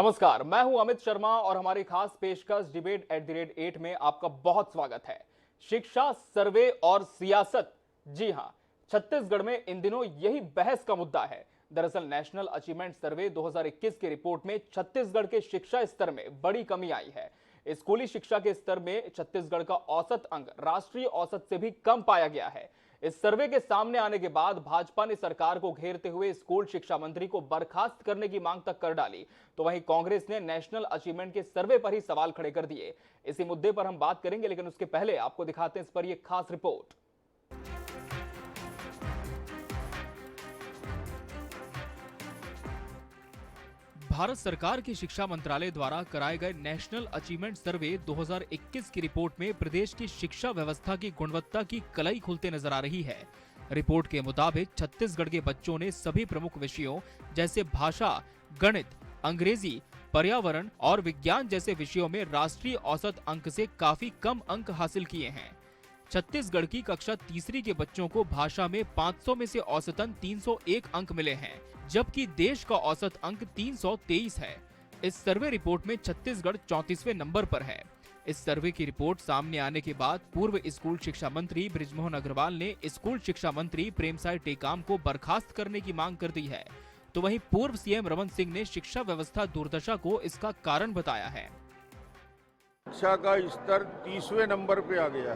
नमस्कार, मैं हूं अमित शर्मा और हमारी खास पेशकश डिबेट @8 में आपका बहुत स्वागत है। शिक्षा, सर्वे और सियासत, जी हां, छत्तीसगढ़ में इन दिनों यही बहस का मुद्दा है। दरअसल नेशनल अचीवमेंट सर्वे 2021 की रिपोर्ट में छत्तीसगढ़ के शिक्षा स्तर में बड़ी कमी आई है। स्कूली शिक्षा के स्तर में छत्तीसगढ़ का औसत अंक राष्ट्रीय औसत से भी कम पाया गया है। इस सर्वे के सामने आने के बाद भाजपा ने सरकार को घेरते हुए स्कूल शिक्षा मंत्री को बर्खास्त करने की मांग तक कर डाली, तो वहीं कांग्रेस ने नेशनल अचीवमेंट के सर्वे पर ही सवाल खड़े कर दिए। इसी मुद्दे पर हम बात करेंगे, लेकिन उसके पहले आपको दिखाते हैं इस पर यह खास रिपोर्ट। भारत सरकार के शिक्षा मंत्रालय द्वारा कराए गए नेशनल अचीवमेंट सर्वे 2021 की रिपोर्ट में प्रदेश की शिक्षा व्यवस्था की गुणवत्ता की कलई खुलते नजर आ रही है। रिपोर्ट के मुताबिक छत्तीसगढ़ के बच्चों ने सभी प्रमुख विषयों जैसे भाषा, गणित, अंग्रेजी, पर्यावरण और विज्ञान जैसे विषयों में राष्ट्रीय औसत अंक से काफी कम अंक हासिल किए हैं। छत्तीसगढ़ की कक्षा तीसरी के बच्चों को भाषा में 500 में से औसतन 301 अंक मिले हैं, जबकि देश का औसत अंक 323 है। इस सर्वे रिपोर्ट में छत्तीसगढ़ 34वें नंबर पर है। इस सर्वे की रिपोर्ट सामने आने के बाद पूर्व स्कूल शिक्षा मंत्री बृजमोहन अग्रवाल ने स्कूल शिक्षा मंत्री प्रेमसाय टेकाम को बर्खास्त करने की मांग कर दी है। तो वहीं पूर्व सीएम रमन सिंह ने शिक्षा व्यवस्था दुर्दशा को इसका कारण बताया है। शिक्षा का स्तर 30वें नंबर पे आ गया।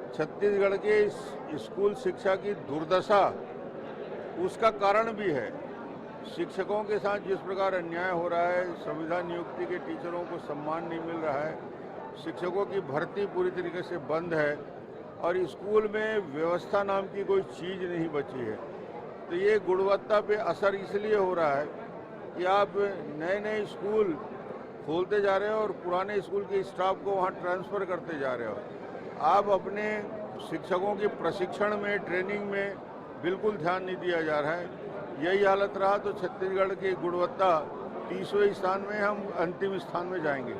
छत्तीसगढ़ के स्कूल शिक्षा की दुर्दशा उसका कारण भी है। शिक्षकों के साथ जिस प्रकार अन्याय हो रहा है, संविधान नियुक्ति के टीचरों को सम्मान नहीं मिल रहा है, शिक्षकों की भर्ती पूरी तरीके से बंद है और स्कूल में व्यवस्था नाम की कोई चीज़ नहीं बची है। तो ये गुणवत्ता पे असर इसलिए हो रहा है कि आप नए नए स्कूल खोलते जा रहे हो और पुराने स्कूल के स्टाफ को वहाँ ट्रांसफ़र करते जा रहे हो। आप अपने शिक्षकों के प्रशिक्षण में, ट्रेनिंग में बिल्कुल ध्यान नहीं दिया जा रहा है। यही हालत रहा तो छत्तीसगढ़ की गुणवत्ता 30वें स्थान में, हम अंतिम स्थान में जाएंगे।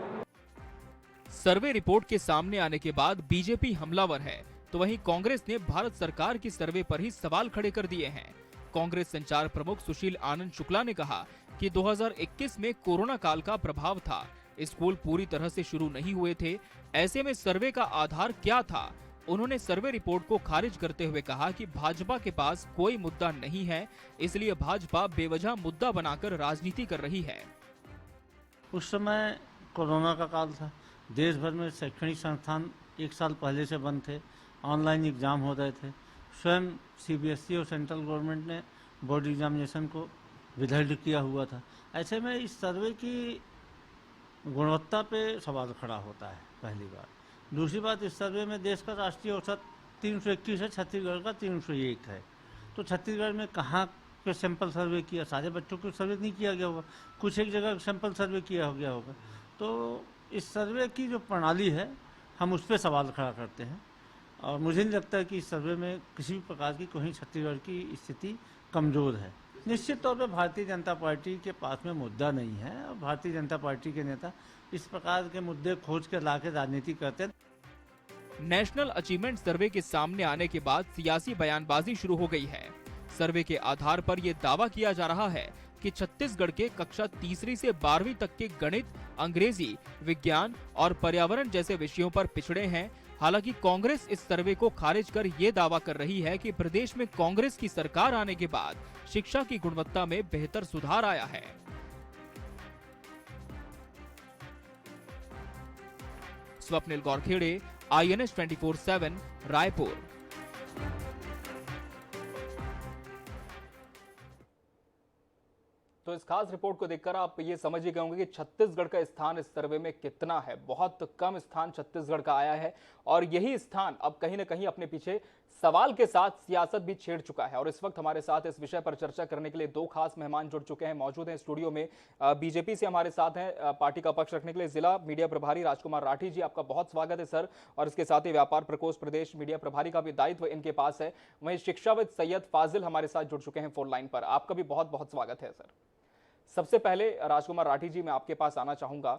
सर्वे रिपोर्ट के सामने आने के बाद बीजेपी हमलावर है, तो वहीं कांग्रेस ने भारत सरकार की सर्वे पर ही सवाल खड़े कर दिए हैं। कांग्रेस संचार प्रमुख सुशील आनंद शुक्ला ने कहा कि 2021 में कोरोना काल का प्रभाव था, स्कूल पूरी तरह से शुरू नहीं हुए थे, ऐसे में सर्वे का आधार क्या था। उन्होंने सर्वे रिपोर्ट को खारिज करते हुए कहा कि भाजपा के पास कोई मुद्दा नहीं है, इसलिए भाजपा बेवजह मुद्दा बनाकर राजनीति कर रही है। उस समय कोरोना का काल था, देश भर में शैक्षणिक संस्थान 1 साल पहले से बंद थे, ऑनलाइन एग्जाम हो रहे थे। स्वयं सीबीएसई और सेंट्रल गवर्नमेंट ने बोर्ड एग्जामिनेशन को विदल्ड किया हुआ था। ऐसे में इस सर्वे की गुणवत्ता पे सवाल खड़ा होता है, पहली बात। दूसरी बात, इस सर्वे में देश का राष्ट्रीय औसत 321 है, छत्तीसगढ़ का 301 है। तो छत्तीसगढ़ में कहाँ पे सैंपल सर्वे किया? सारे बच्चों को सर्वे नहीं किया गया होगा, कुछ एक जगह सैंपल सर्वे किया गया होगा। तो इस सर्वे की जो प्रणाली है, हम उस पर सवाल खड़ा करते हैं और मुझे नहीं लगता है कि इस सर्वे में किसी भी प्रकार की कहीं छत्तीसगढ़ की स्थिति कमज़ोर है। निश्चित तौर पे भारतीय जनता पार्टी के पास में मुद्दा नहीं है और भारतीय जनता पार्टी के नेता इस प्रकार के मुद्दे खोज कर लाके राजनीति करते हैं। नेशनल अचीवमेंट सर्वे के सामने आने के बाद सियासी बयानबाजी शुरू हो गई है। सर्वे के आधार पर यह दावा किया जा रहा है कि छत्तीसगढ़ के कक्षा तीसरी से 12वीं तक के गणित, अंग्रेजी, विज्ञान और पर्यावरण जैसे विषयों पर पिछड़े हैं। हालांकि कांग्रेस इस सर्वे को खारिज कर ये दावा कर रही है कि प्रदेश में कांग्रेस की सरकार आने के बाद शिक्षा की गुणवत्ता में बेहतर सुधार आया है। स्वप्निल गौरखेड़े, INS 24/7, रायपुर। तो इस खास रिपोर्ट को देखकर आप ये समझ ही गए होंगे कि छत्तीसगढ़ का स्थान इस सर्वे में कितना है। बहुत कम स्थान छत्तीसगढ़ का आया है और यही स्थान अब कहीं ना कहीं अपने पीछे सवाल के साथ सियासत भी छेड़ चुका है। और इस वक्त हमारे साथ इस विषय पर चर्चा करने के लिए 2 खास मेहमान जुड़ चुके हैं, मौजूद हैं स्टूडियो में। बीजेपी से हमारे साथ हैं पार्टी का पक्ष रखने के लिए जिला मीडिया प्रभारी राजकुमार राठी जी, आपका बहुत स्वागत है सर। और इसके साथ ही व्यापार प्रकोष्ठ प्रदेश मीडिया प्रभारी का भी दायित्व इनके पास है। वहीं शिक्षाविद सैयद फाजिल हमारे साथ जुड़ चुके हैं फोन लाइन पर, आपका भी बहुत बहुत स्वागत है सर। सबसे पहले राजकुमार राठी जी, मैं आपके पास आना चाहूंगा।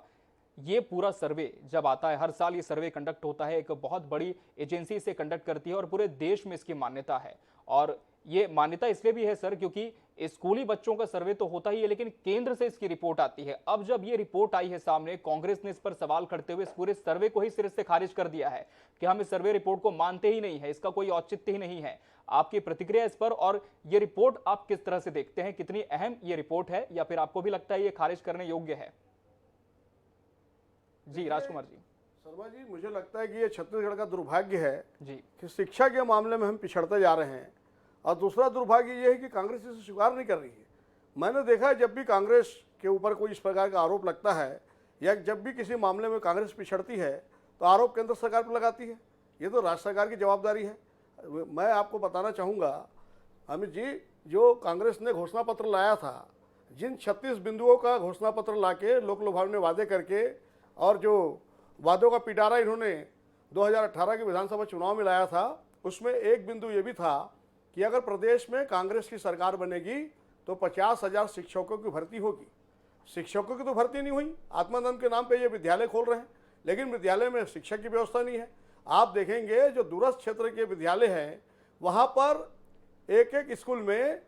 ये पूरा सर्वे जब आता है, हर साल ये सर्वे कंडक्ट होता है, एक बहुत बड़ी एजेंसी से कंडक्ट करती है और पूरे देश में इसकी मान्यता है। और ये मान्यता इसलिए भी है सर क्योंकि स्कूली बच्चों का सर्वे तो होता ही है, लेकिन केंद्र से इसकी रिपोर्ट आती है। अब जब ये रिपोर्ट आई है सामने, कांग्रेस ने इस पर सवाल करते हुए इस पूरे सर्वे को ही सिरे से खारिज कर दिया है कि हम इस सर्वे रिपोर्ट को मानते ही नहीं है, इसका कोई औचित्य ही नहीं है। आपकी प्रतिक्रिया इस पर, और ये रिपोर्ट आप किस तरह से देखते हैं, कितनी अहम ये रिपोर्ट है, या फिर आपको भी लगता है ये खारिज करने योग्य है? जी राजकुमार जी। शर्मा जी, मुझे लगता है कि ये छत्तीसगढ़ का दुर्भाग्य है जी कि शिक्षा के मामले में हम पिछड़ते जा रहे हैं, और दूसरा दुर्भाग्य ये है कि कांग्रेस इसे स्वीकार नहीं कर रही है। मैंने देखा है जब भी कांग्रेस के ऊपर कोई इस प्रकार का आरोप लगता है या जब भी किसी मामले में कांग्रेस पिछड़ती है तो आरोप केंद्र सरकार पर लगाती है। ये तो राज्य सरकार की जवाबदारी है। मैं आपको बताना चाहूँगा अमित जी, जो कांग्रेस ने घोषणा पत्र लाया था, जिन 36 बिंदुओं का घोषणा पत्र लाके लोक लुभावने ने वादे करके, और जो वादों का पिटारा इन्होंने 2018 के विधानसभा चुनाव में लाया था, उसमें एक बिंदु ये भी था कि अगर प्रदेश में कांग्रेस की सरकार बनेगी तो 50,000 शिक्षकों की भर्ती होगी। शिक्षकों की तो भर्ती नहीं हुई, आत्मानंद के नाम पे ये विद्यालय खोल रहे हैं, लेकिन विद्यालय में शिक्षक की व्यवस्था नहीं है। आप देखेंगे जो दूरस्थ क्षेत्र के विद्यालय हैं, वहाँ पर एक एक स्कूल में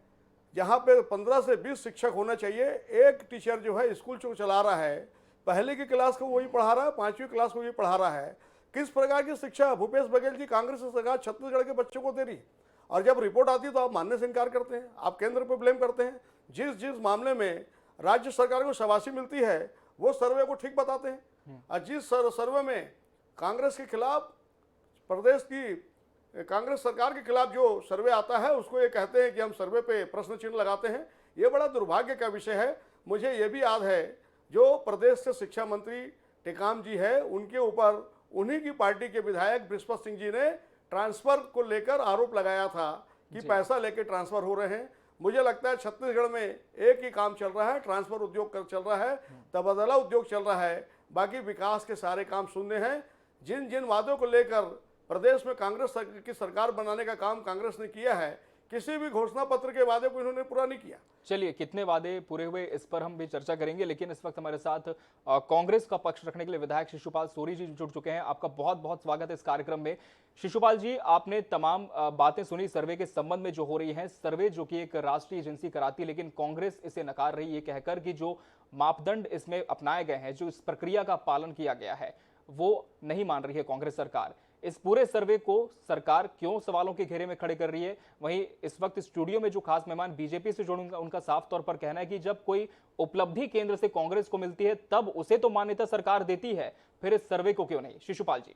जहाँ पे 15 से 20 शिक्षक होना चाहिए, एक टीचर जो है स्कूल जो चला रहा है, पहले की क्लास को वही पढ़ा रहा है, 5वीं क्लास को वही पढ़ा रहा है। किस प्रकार की शिक्षा भूपेश बघेल जी, कांग्रेस की सरकार छत्तीसगढ़ के बच्चों को दे रही है? और जब रिपोर्ट आती है तो आप मानने से इनकार करते हैं, आप केंद्र पर ब्लेम करते हैं। जिस मामले में राज्य सरकार को शाबाशी मिलती है वो सर्वे को ठीक बताते हैं, और जिस सर्वे में कांग्रेस के खिलाफ, प्रदेश की कांग्रेस सरकार के खिलाफ जो सर्वे आता है उसको ये कहते हैं कि हम सर्वे पे प्रश्न चिन्ह लगाते हैं। ये बड़ा दुर्भाग्य का विषय है। मुझे ये भी याद है जो प्रदेश से शिक्षा मंत्री टेकाम जी है, उनके ऊपर उन्हीं की पार्टी के विधायक बृहस्पत सिंह जी ने ट्रांसफर को लेकर आरोप लगाया था कि पैसा लेके ट्रांसफर हो रहे हैं। मुझे लगता है छत्तीसगढ़ में एक ही काम चल रहा है, ट्रांसफर उद्योग चल रहा है, तबादला उद्योग चल रहा है, बाकी विकास के सारे काम शून्य हैं। जिन जिन वादों को लेकर प्रदेश में कांग्रेस की सरकार बनाने का काम कांग्रेस ने किया है, किसी भी घोषणा पत्र के वादे को इन्होंने पूरा नहीं किया। चलिए, कितने वादे पूरे हुए इस पर हम भी चर्चा करेंगे, लेकिन इस वक्त हमारे साथ कांग्रेस का पक्ष रखने के लिए विधायक शिशुपाल सोरी जी जुड़ चुके हैं। आपका बहुत बहुत स्वागत है इस कार्यक्रम में। शिशुपाल जी, आपने तमाम बातें सुनी सर्वे के संबंध में जो हो रही हैं। सर्वे जो कि एक राष्ट्रीय एजेंसी कराती, लेकिन कांग्रेस इसे नकार रही है, कहकर कि जो मापदंड इसमें अपनाए गए हैं, जो इस प्रक्रिया का पालन किया गया है, वो नहीं मान रही है कांग्रेस सरकार। इस पूरे सर्वे को सरकार क्यों सवालों के घेरे में खड़े कर रही है? वहीं इस वक्त स्टूडियो में जो खास मेहमान बीजेपी से जुड़े, उनका साफ तौर पर कहना है कि जब कोई उपलब्धि केंद्र से कांग्रेस को मिलती है तब उसे तो मान्यता सरकार देती है, फिर इस सर्वे को क्यों नहीं? शिशुपाल जी।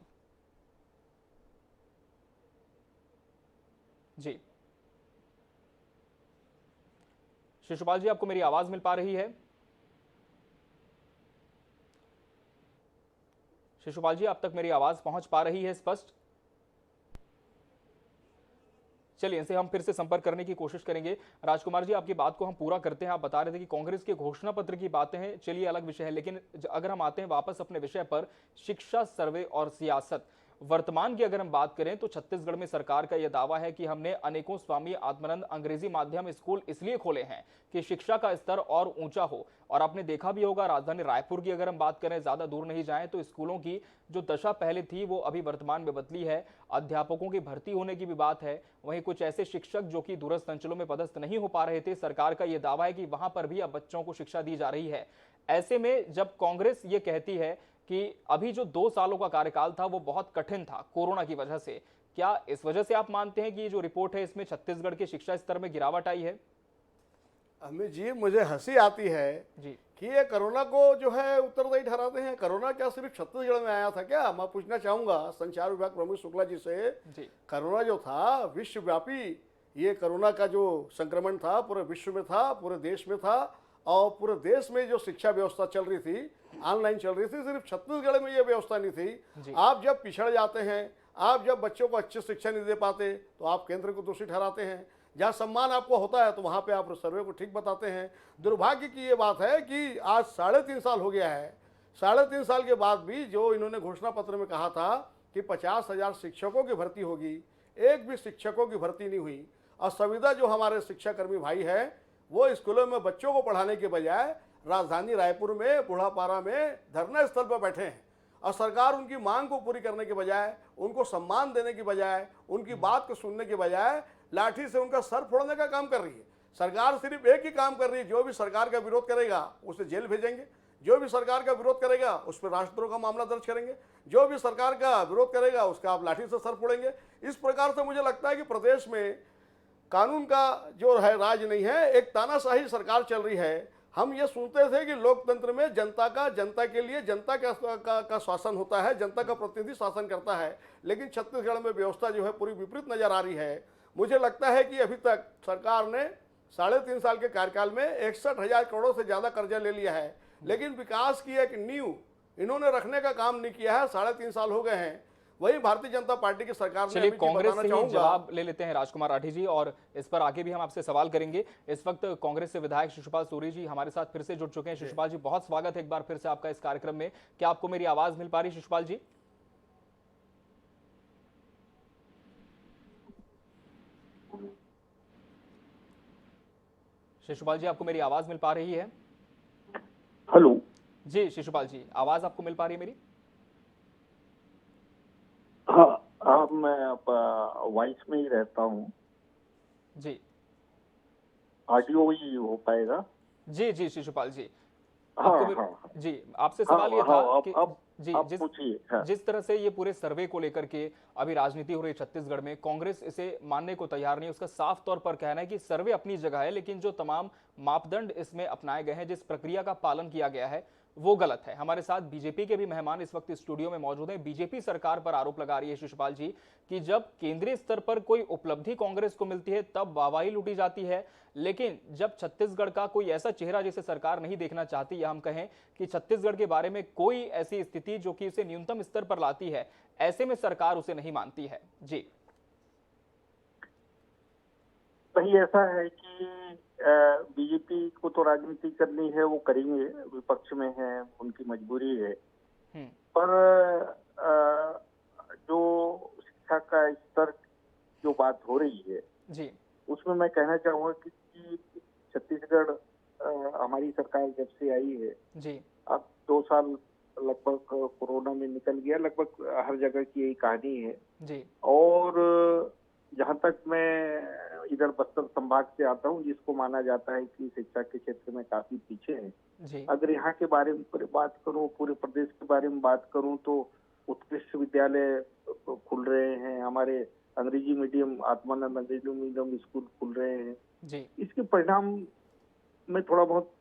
जी शिशुपाल जी, आपको मेरी आवाज मिल पा रही है? शिशुपाल जी, अब तक मेरी आवाज पहुंच पा रही है स्पष्ट? चलिए, इनसे हम फिर से संपर्क करने की कोशिश करेंगे। राजकुमार जी, आपकी बात को हम पूरा करते हैं। आप बता रहे थे कि कांग्रेस के घोषणा पत्र की बातें हैं, चलिए अलग विषय है, लेकिन अगर हम आते हैं वापस अपने विषय पर, शिक्षा सर्वे और सियासत। वर्तमान की अगर हम बात करें तो छत्तीसगढ़ में सरकार का यह दावा है कि हमने अनेकों स्वामी आत्मानंद अंग्रेजी माध्यम स्कूल इसलिए खोले हैं कि शिक्षा का स्तर और ऊंचा हो। और आपने देखा भी होगा, राजधानी रायपुर की अगर हम बात करें, ज्यादा दूर नहीं जाएं तो स्कूलों की जो दशा पहले थी वो अभी वर्तमान में बदली है। अध्यापकों की भर्ती होने की भी बात है। वहीं कुछ ऐसे शिक्षक जो कि दूरस्थ अंचलों में पदस्थ नहीं हो पा रहे थे, सरकार का यह दावा है कि वहां पर भी अब बच्चों को शिक्षा दी जा रही है। ऐसे में जब कांग्रेस ये कहती है कि अभी जो 2 सालों का कार्यकाल था वो बहुत कठिन था कोरोना की वजह से, क्या इस वजह से आप मानते हैं कि ये जो रिपोर्ट है इसमें छत्तीसगढ़ के शिक्षा स्तर में गिरावट आई है? अमित जी, मुझे हंसी आती है जी कि ये कोरोना को जो है उत्तरदायी ठहराते हैं। कोरोना क्या सिर्फ छत्तीसगढ़ में आया था क्या? मैं पूछना चाहूंगा संचार विभाग प्रमुख शुक्ला जी से। जी कोरोना जो था विश्वव्यापी, ये कोरोना का जो संक्रमण था पूरे विश्व में था, पूरे देश में था, और पूरे देश में जो शिक्षा व्यवस्था चल रही थी, ऑनलाइन चल रही थी, सिर्फ छत्तीसगढ़ में ये व्यवस्था नहीं थी। आप जब पिछड़ जाते हैं, आप जब बच्चों को अच्छी शिक्षा नहीं दे पाते तो आप केंद्र को दोषी ठहराते हैं। जहाँ सम्मान आपको होता है तो वहाँ पे आप सर्वे को ठीक बताते हैं। दुर्भाग्य की ये बात है कि आज 3.5 साल हो गया है, 3.5 साल के बाद भी जो इन्होंने घोषणा पत्र में कहा था कि 50,000 शिक्षकों की भर्ती होगी, एक भी शिक्षकों की भर्ती नहीं हुई। और संविदा जो हमारे शिक्षाकर्मी भाई है वो स्कूलों में बच्चों को पढ़ाने के बजाय राजधानी रायपुर में बूढ़ापारा में धरना स्थल पर बैठे हैं, और सरकार उनकी मांग को पूरी करने के बजाय, उनको सम्मान देने के बजाय, उनकी बात को सुनने के बजाय लाठी से उनका सर फोड़ने का काम कर रही है। सरकार सिर्फ एक ही काम कर रही है, जो भी सरकार का विरोध करेगा उसे जेल भेजेंगे, जो भी सरकार का विरोध करेगा उस पर राष्ट्रद्रोह का मामला दर्ज करेंगे, जो भी सरकार का विरोध करेगा उसका आप लाठी से सर फोड़ेंगे। इस प्रकार से मुझे लगता है कि प्रदेश में कानून का जो है राज नहीं है, एक तानाशाही सरकार चल रही है। हम ये सुनते थे कि लोकतंत्र में जनता के लिए जनता का शासन होता है, जनता का प्रतिनिधि शासन करता है, लेकिन छत्तीसगढ़ में व्यवस्था जो है पूरी विपरीत नजर आ रही है। मुझे लगता है कि अभी तक सरकार ने 3.5 साल के कार्यकाल में 61,000 करोड़ से ज्यादा कर्जा ले लिया है, लेकिन विकास की एक नींव इन्होंने रखने का काम नहीं किया है। 3.5 साल हो गए हैं। वही भारतीय जनता पार्टी की सरकार ने चलिए अभी कांग्रेस बताना से ही चाहूंगा। जवाब ले लेते हैं राजकुमार राठी जी, और इस पर आगे भी हम आपसे सवाल करेंगे। इस वक्त कांग्रेस से विधायक शिशुपाल सूरी जी हमारे साथ फिर से जुड़ चुके हैं। शिशुपाल जी, बहुत स्वागत है एक बार फिर से आपका इस कार्यक्रम में। क्या आपको मेरी आवाज मिल पा रही है शिशुपाल जी? शिशुपाल जी, आपको मेरी आवाज मिल पा रही है? हेलो जी शिशुपाल जी, आवाज आपको मिल पा रही है मेरी? हाँ, मैं वॉइस में ही रहता हूँ। जी ऑडियो ही हो पाएगा? जी जी शिशुपाल जी, हाँ आपको हाँ जी आपसे सवाल ये हाँ, था कि अब जी आप पूछिए। हाँ। जिस तरह से ये पूरे सर्वे को लेकर के अभी राजनीति हो रही है छत्तीसगढ़ में, कांग्रेस इसे मानने को तैयार नहीं है। उसका साफ तौर पर कहना है कि सर्वे अपनी जगह है, लेकिन जो तमाम मापदंड इसमें अपनाए गए हैं, जिस प्रक्रिया का पालन किया गया है, वो गलत है। हमारे साथ बीजेपी के भी मेहमान इस वक्त स्टूडियो में मौजूद हैं। बीजेपी सरकार पर आरोप लगा रही है शिशुपाल जी कि जब केंद्रीय स्तर पर कोई उपलब्धि कांग्रेस को मिलती है तब वाहवाही लूटी जाती है, लेकिन जब छत्तीसगढ़ का कोई ऐसा चेहरा जिसे सरकार नहीं देखना चाहती, या हम कहें कि छत्तीसगढ़ के बारे में कोई ऐसी स्थिति जो कि उसे न्यूनतम स्तर पर लाती है, ऐसे में सरकार उसे नहीं मानती है। जी नहीं, ऐसा है कि बीजेपी को तो राजनीति करनी है, वो करेंगे, विपक्ष में है, उनकी मजबूरी है। पर जो शिक्षा का स्तर जो बात हो रही है जी उसमें मैं कहना चाहूंगा कि छत्तीसगढ़ हमारी सरकार जब से आई है, जी अब 2 साल लगभग कोरोना में निकल गया, लगभग हर जगह की यही कहानी है। जी और जहां तक मैं इधर बस्तर संभाग से आता हूं, जिसको माना जाता है कि शिक्षा के क्षेत्र में काफी पीछे है, जी अगर यहाँ के बारे में पूरी बात करूं, पूरे प्रदेश के बारे में बात करूं, तो उत्कृष्ट विद्यालय खुल रहे हैं, हमारे अंग्रेजी मीडियम, आत्मानंद अंग्रेजी मीडियम स्कूल खुल रहे हैं। जी इसके परिणाम में थोड़ा बहुत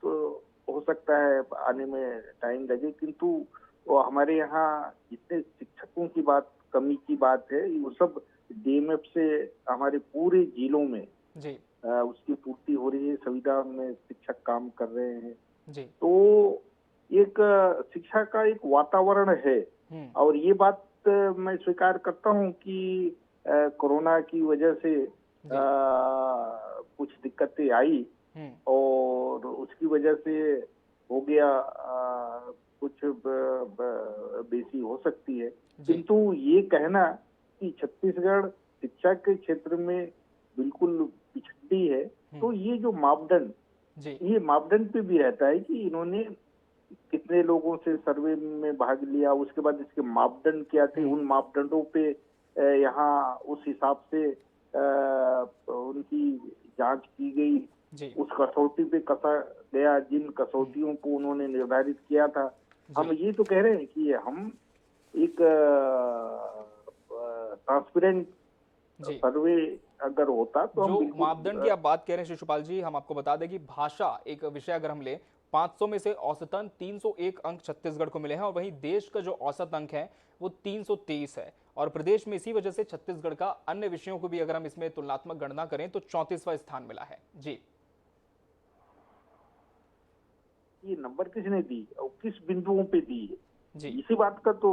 हो सकता है आने में टाइम लगे, किंतु वो हमारे यहाँ जितने शिक्षकों की बात, कमी की बात है, वो सब डीएमएफ से हमारे पूरे जिलों में जी उसकी पूर्ति हो रही है, संविदा में शिक्षक काम कर रहे हैं। जी तो एक शिक्षा का एक वातावरण है। और ये बात मैं स्वीकार करता हूँ कि कोरोना की वजह से कुछ दिक्कतें आई और उसकी वजह से हो गया, कुछ बेसी हो सकती है, किंतु ये कहना कि छत्तीसगढ़ शिक्षा के क्षेत्र में बिल्कुल पिछड़ी है, तो ये जो मापदंड, ये मापदंड पे भी रहता है कि इन्होंने कितने लोगों से सर्वे में भाग लिया, उसके बाद इसके मापदंड क्या थे, उन मापदंडों पे यहाँ उस हिसाब से उनकी जांच की गई, उस कसौटी पे कसा गया जिन कसौटियों को उन्होंने निर्धारित किया था। हम ये तो कह रहे हैं कि हम एक ट्रांसपेरेंट सर्वे अगर होता तो जो हम मापदंड की आप बात कह रहे हैं शिशुपाल जी, हम आपको बता दें कि भाषा एक विषय अगर हम ले, 500 में से औसतन 301 अंक छत्तीसगढ़ को मिले हैं, और वहीं देश का जो औसत अंक है वो 323 है, और प्रदेश में इसी वजह से छत्तीसगढ़ का अन्य विषयों को भी अगर हम इसमें तुलनात्मक गणना करें तो 34वां स्थान मिला है। जी ये नंबर किसने दी और किस बिंदुओं पे दी है, जी इसी बात का तो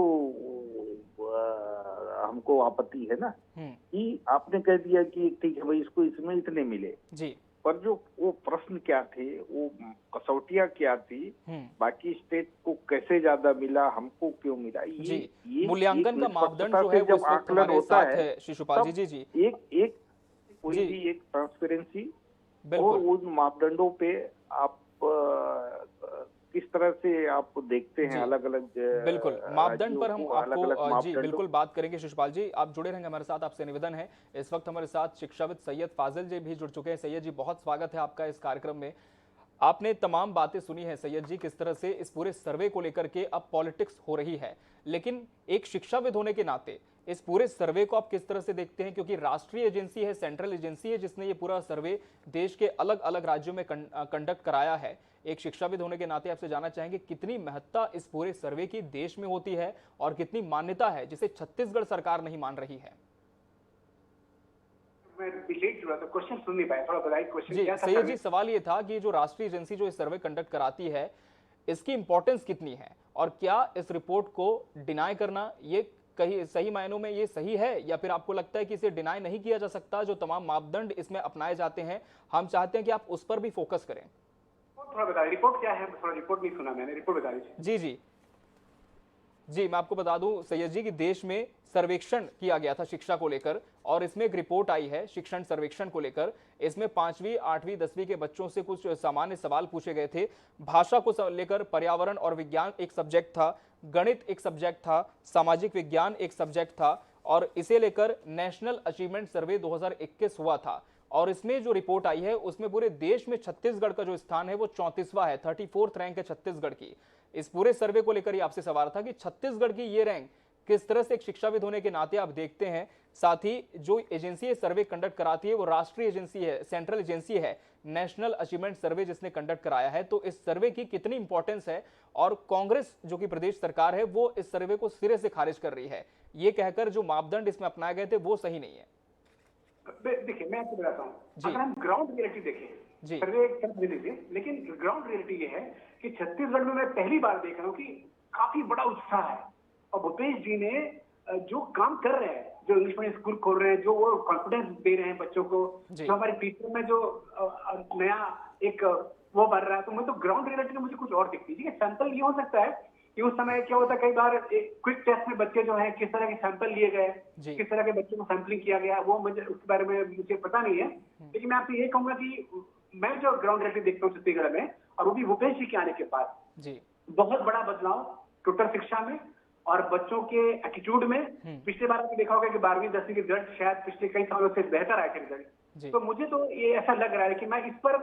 हमको आपत्ति है ना, कि आपने कह दिया कि ठीक है भाई, इसको इसमें इतने मिले, जी, पर जो वो प्रश्न क्या थे, वो कसौटियां क्या थी, बाकी स्टेट को कैसे ज्यादा मिला, हमको क्यों मिला, ये मूल्यांकन का मापदंड जो है वो इस वक्त हमारे साथ है शिशुपाल जी। जी एक कोई भी एक ट्रांसपेरेंसी और उन मापदंडों पे आप किस तरह से आप देखते जी। हैं अलग अलग बिल्कुल, मापदंड पर हम अलग अलग आपको जी मापदंडों? बिल्कुल बात करेंगे। शिशपाल जी, आप जुड़े रहेंगे हमारे साथ, आपसे निवेदन है। इस वक्त हमारे साथ शिक्षाविद सैयद फाजिल जी भी जुड़ चुके हैं। सैयद जी, बहुत स्वागत है आपका इस कार्यक्रम में। आपने तमाम बातें सुनी हैं सैयद जी, किस तरह से इस पूरे सर्वे को लेकर के अब पॉलिटिक्स हो रही है, लेकिन एक शिक्षाविद होने के नाते इस पूरे सर्वे को आप किस तरह से देखते हैं? क्योंकि राष्ट्रीय एजेंसी है, सेंट्रल एजेंसी है, जिसने ये पूरा सर्वे देश के अलग अलग राज्यों में कंडक्ट कराया है। एक शिक्षाविद होने के नाते आपसे जानना चाहेंगे कितनी महत्ता इस पूरे सर्वे की देश में होती है और कितनी मान्यता है जिसे छत्तीसगढ़ सरकार नहीं मान रही है? मैं डिलीट हुआ तो क्वेश्चन सुन नहीं पाया, थोड़ा बताइए क्वेश्चन जी क्या था? सैयद जी, सवाल ये था कि जो राष्ट्रीय एजेंसी जो इस सर्वे कंडक्ट कराती है, इसकी इंपॉर्टेंस कितनी है और क्या इस रिपोर्ट को डिनाई करना ये कहीं सही मायनों में ये सही है, या फिर आपको लगता है कि इसे डिनाई नहीं किया जा सकता? जो तमाम मापदंड इसमें अपनाए जाते हैं, हम चाहते हैं कि आप उस पर भी फोकस करें। थोड़ा बताइए रिपोर्ट क्या है, थोड़ा रिपोर्ट नहीं सुना मैंने, रिपोर्ट बता दीजिए। जी जी जी, मैं आपको बता दूं सैयद जी कि देश में सर्वेक्षण किया गया था शिक्षा को लेकर, और इसमें एक रिपोर्ट आई है शिक्षण सर्वेक्षण को लेकर। इसमें 5वीं, 8वीं, 10वीं के बच्चों से कुछ सामान्य सवाल पूछे गए थे। भाषा को लेकर पर्यावरण और विज्ञान एक सब्जेक्ट था, गणित एक सब्जेक्ट था, सामाजिक विज्ञान एक सब्जेक्ट था, और इसे लेकर नेशनल अचीवमेंट सर्वे 2021 हुआ था। और इसमें जो रिपोर्ट आई है उसमें पूरे देश में छत्तीसगढ़ का जो स्थान है वो 34वां है, 34th रैंक है छत्तीसगढ़ की। इस पूरे सर्वे को लेकर ही आपसे सवाल था कि छत्तीसगढ़ की ये रैंक किस तरह से एक शिक्षाविद होने के नाते आप देखते हैं। साथ ही जो एजेंसी सर्वे कंडक्ट कराती है वो राष्ट्रीय एजेंसी है, सेंट्रल एजेंसी है, नेशनल अचीवमेंट सर्वे जिसने कंडक्ट कराया है। तो इस सर्वे की कितनी इंपॉर्टेंस है, और कांग्रेस जो कि प्रदेश सरकार है वो इस सर्वे को सिरे से खारिज कर रही है, ये कहकर जो मापदंड इसमें अपनाए गए थे वो सही नहीं है। देखिए मैं आपको बताता हूँ, जी। अगर हम ग्राउंड रियलिटी देखें, जी। सर्वे कर दीजिए, लेकिन ग्राउंड रियलिटी ये है कि छत्तीसगढ़ में मैं पहली बार देख रहा हूँ कि काफी बड़ा उत्साह है, और भूपेश जी ने जो काम कर रहे हैं, जो इंग्लिश मीडियम स्कूल खोल रहे हैं, जो वो कॉन्फिडेंस दे रहे हैं बच्चों को, जो हमारे टीचर में जो नया एक वो बढ़ रहा है, तो मुझे तो ग्राउंड रियलिटी में मुझे कुछ और दिखती है। सैंपल ये हो सकता है कि उस समय क्या होता है, कई बार क्विक टेस्ट में बच्चे जो हैं किस तरह के सैंपल लिए गए, किस तरह के बच्चों को सैंपलिंग किया गया, वो मुझे उसके बारे में मुझे पता नहीं है। लेकिन मैं आपसे ये कहूंगा कि मैं जो ग्राउंड रियलिटी देखता हूँ छत्तीसगढ़ में, और वो भी भूपेश जी के आने के बाद, जी। बहुत बड़ा बदलाव टोटल शिक्षा में और बच्चों के एटीट्यूड में। पिछले बार आपने देखा होगा कि 12वीं 10वीं के रिजल्ट शायद पिछले कई सालों से बेहतर आए थे रिजल्ट। तो मुझे तो ये ऐसा लग रहा है कि मैं इस पर,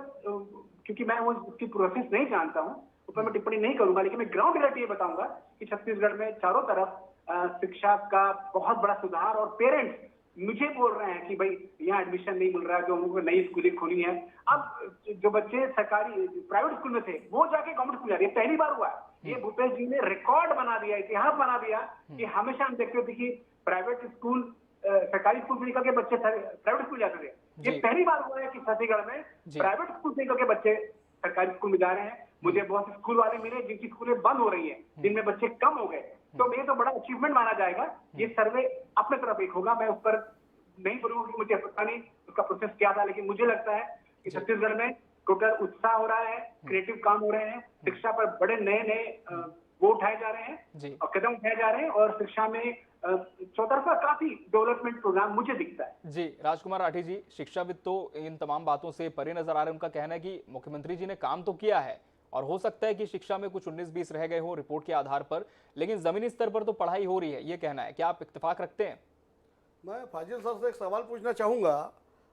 क्योंकि मैं वो उसकी प्रोसेस नहीं जानता हूँ, उस पर मैं टिप्पणी नहीं करूंगा, लेकिन मैं ग्राउंड रियलिटी ये बताऊंगा कि छत्तीसगढ़ में चारों तरफ शिक्षा का बहुत बड़ा सुधार, और पेरेंट्स मुझे बोल रहे हैं कि भाई यहाँ एडमिशन नहीं मिल रहा है, जो उनको नई स्कूलें खोली है। अब जो बच्चे सरकारी प्राइवेट स्कूल में थे वो जाके गवर्नमेंट स्कूल जा रहे हैं, पहली बार हुआ है। ये भूपेश जी ने रिकॉर्ड बना दिया, इतिहास बना दिया कि हमेशा हम देखते थे कि प्राइवेट स्कूल सरकारी स्कूल से निकल के बच्चे प्राइवेट स्कूल जाते थे। ये पहली बार हुआ है कि छत्तीसगढ़ में प्राइवेट स्कूल से निकल के बच्चे सरकारी स्कूल में जा रहे हैं। मुझे बहुत से स्कूल वाले मिले जिनकी स्कूलें बंद हो रही है, जिनमें बच्चे कम हो गए। तो ये तो बड़ा अचीवमेंट माना जाएगा। ये सर्वे अपने तरफ एक होगा, मैं उस पर नहीं बोलूंगा कि मुझे पता नहीं उसका प्रोसेस क्या था, लेकिन मुझे लगता है कि छत्तीसगढ़ में टोटल उत्साह हो रहा है, क्रिएटिव काम हो रहे हैं, शिक्षा पर बड़े नए नए वो उठाए जा रहे हैं और कदम उठाए जा रहे हैं, और शिक्षा में चौतरफा काफी डेवलपमेंट प्रोग्राम मुझे दिखता है। जी राजकुमार राठी जी, शिक्षाविद तो इन तमाम बातों से परे नजर आ रहे हैं। उनका कहना है कि मुख्यमंत्री जी ने काम तो किया है, और हो सकता है कि शिक्षा में कुछ 19-20 रह गए हो रिपोर्ट के आधार पर, लेकिन जमीनी स्तर पर तो पढ़ाई हो रही है, ये कहना है। क्या आप इत्तेफाक रखते हैं? मैं फाजिल सर से एक सवाल पूछना चाहूँगा।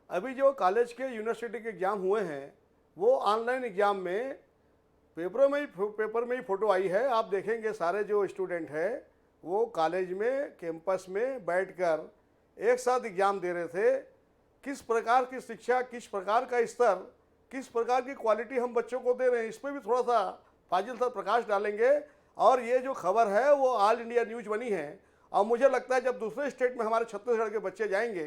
अभी जो कॉलेज के यूनिवर्सिटी के एग्ज़ाम हुए हैं, वो ऑनलाइन एग्ज़ाम में पेपर में ही फ़ोटो आई है। आप देखेंगे सारे जो स्टूडेंट हैं वो कॉलेज में कैंपस में बैठकर एक साथ एग्ज़ाम दे रहे थे। किस प्रकार की शिक्षा, किस प्रकार का स्तर, किस प्रकार की क्वालिटी हम बच्चों को दे रहे हैं, इस पर भी थोड़ा सा फाजिल सर प्रकाश डालेंगे। और ये जो खबर है वो ऑल इंडिया न्यूज़ बनी है, और मुझे लगता है जब दूसरे स्टेट में हमारे छत्तीसगढ़ के बच्चे जाएंगे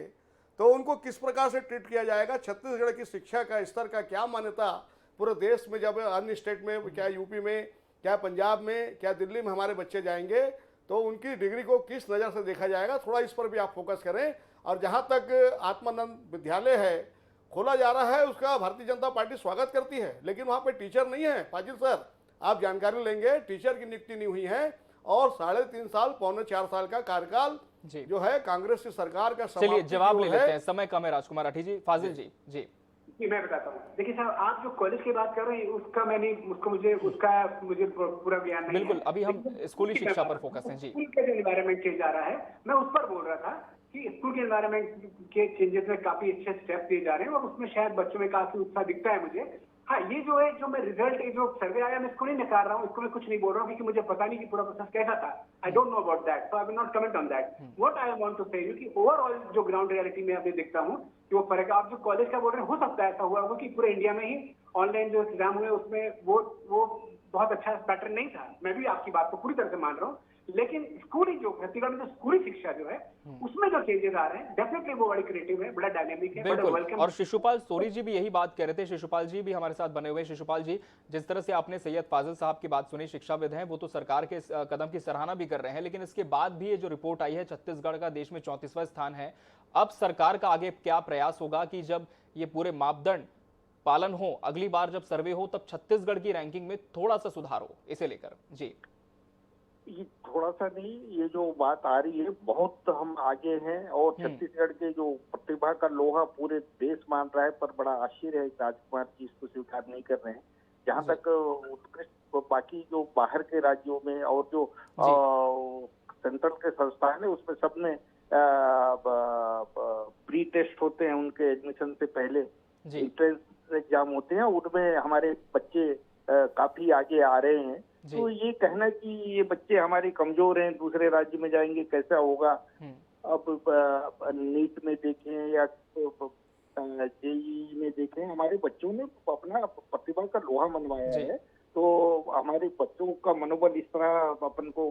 तो उनको किस प्रकार से ट्रीट किया जाएगा, छत्तीसगढ़ की शिक्षा का स्तर का क्या मान्यता पूरे देश में, जब अन्य स्टेट में, क्या यूपी में, क्या पंजाब में, क्या दिल्ली में हमारे बच्चे जाएंगे तो उनकी डिग्री को किस नज़र से देखा जाएगा, थोड़ा इस पर भी आप फोकस करें। और जहाँ तक आत्मानंद विद्यालय है खोला जा रहा है, उसका भारतीय जनता पार्टी स्वागत करती है, लेकिन वहाँ पे टीचर नहीं है। फाजिल सर आप जानकारी लेंगे, टीचर की नियुक्ति नहीं हुई है, और 3.5 साल, पौने 4 साल का कार्यकाल जो है कांग्रेस की सरकार का। चलिए जवाब ले लेते हैं, समय कम है राजकुमार राठी जी। फाजिल जी, जी जी मैं बताता हूँ। देखिए साहब, आप जो कॉलेज की बात कर रहे हैं उसका मुझे पूरा ज्ञान नहीं बिल्कुल, है। अभी हम लेकिन स्कूली शिक्षा पर फोकस हैं। जी स्कूल का जो एनवायरनमेंट चेंज आ रहा है, मैं उस पर बोल रहा था कि स्कूल के एनवायरनमेंट के चेंजेस में काफी अच्छे स्टेप दिए जा रहे हैं और उसमें शायद बच्चों में काफी उत्साह दिखता है मुझे। हाँ, ये जो है, जो मैं रिजल्ट, जो सर्वे आया, मैं इसको नहीं नकार रहा हूँ, इसको मैं कुछ नहीं बोल रहा हूँ क्योंकि मुझे पता नहीं कि पूरा प्रोसेस कैसा था। I don't know about that, so I will not comment on that. What I want to say you कि ओवरऑल जो ग्राउंड रियलिटी में अभी देखता हूँ कि वो फर्क है। आप जो कॉलेज का बोल रहे हैं, हो सकता है ऐसा हुआ होगा कि पूरे इंडिया में ही ऑनलाइन जो एग्जाम हुए उसमें वो बहुत अच्छा पैटर्न नहीं था। मैं भी आपकी बात को पूरी तरह से मान रहा हूँ, लेकिन स्कूली जो छत्तीसगढ़ में जो स्कूली शिक्षा जो है उसमें जो चेंजेस आ रहे हैं, डेफिनेटली वो बड़ी क्रिएटिव है, बड़ा डायनेमिक है, बड़ा बिल्कुल। वेलकम। और शिशुपाल सोरी जी भी यही बात कह रहे थे। शिशुपाल जी भी हमारे साथ बने हुए हैं। शिशुपाल जी, जिस तरह से आपने सैयद फाजिल साहब की बात सुनी, शिक्षाविद हैं, वो तो सरकार के इस कदम की सराहना भी कर रहे हैं, लेकिन इसके बाद भी ये जो रिपोर्ट आई है, छत्तीसगढ़ का देश में 34वां स्थान है। अब सरकार का आगे क्या प्रयास होगा कि जब ये पूरे मापदंड पालन हो, अगली बार जब सर्वे हो, तब छत्तीसगढ़ की रैंकिंग में थोड़ा सा सुधार हो, इसे लेकर? जी ये थोड़ा सा नहीं, ये जो बात आ रही है बहुत हम आगे हैं और छत्तीसगढ़ के जो प्रतिभा का लोहा पूरे देश मान रहा है, पर बड़ा आश्चर्य है राजकुमार जी इसको स्वीकार नहीं कर रहे हैं। जहाँ तक उत्कृष्ट बाकी जो बाहर के राज्यों में और जो सेंट्रल के संस्थान है उसमें सबने प्री टेस्ट होते हैं उनके एडमिशन से पहले, एंट्रेंस एग्जाम होते हैं, उनमें हमारे बच्चे काफी आगे आ रहे हैं। तो ये कहना कि ये बच्चे हमारे कमजोर हैं, दूसरे राज्य में जाएंगे कैसा होगा। अब नीट में देखें या जेईई में देखें, हमारे बच्चों ने अपना प्रतिभा का लोहा मनवाया है। तो हमारे बच्चों का मनोबल इस तरह अपन को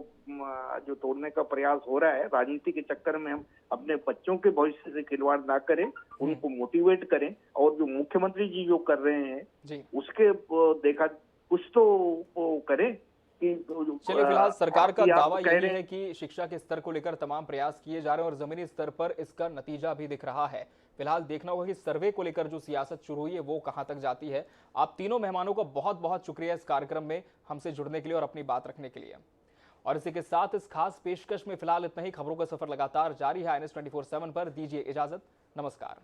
जो तोड़ने का प्रयास हो रहा है, राजनीति के चक्कर में हम अपने बच्चों के भविष्य से खिलवाड़ ना करें, उनको मोटिवेट करें। और जो मुख्यमंत्री जी जो कर रहे हैं उसके देखा कुछ तो वो करें कि चलिए, फिलहाल सरकार का दावा यही है कि शिक्षा के स्तर को लेकर तमाम प्रयास किए जा रहे हैं और जमीनी स्तर पर इसका नतीजा भी दिख रहा है। फिलहाल देखना होगा कि सर्वे को लेकर जो सियासत शुरू हुई है वो कहां तक जाती है। आप तीनों मेहमानों का बहुत बहुत शुक्रिया इस कार्यक्रम में हमसे जुड़ने के लिए और अपनी बात रखने के लिए। और इसी के साथ इस खास पेशकश में फिलहाल इतना ही। खबरों का सफर लगातार जारी है INS 24/7 पर। दीजिए इजाजत, नमस्कार।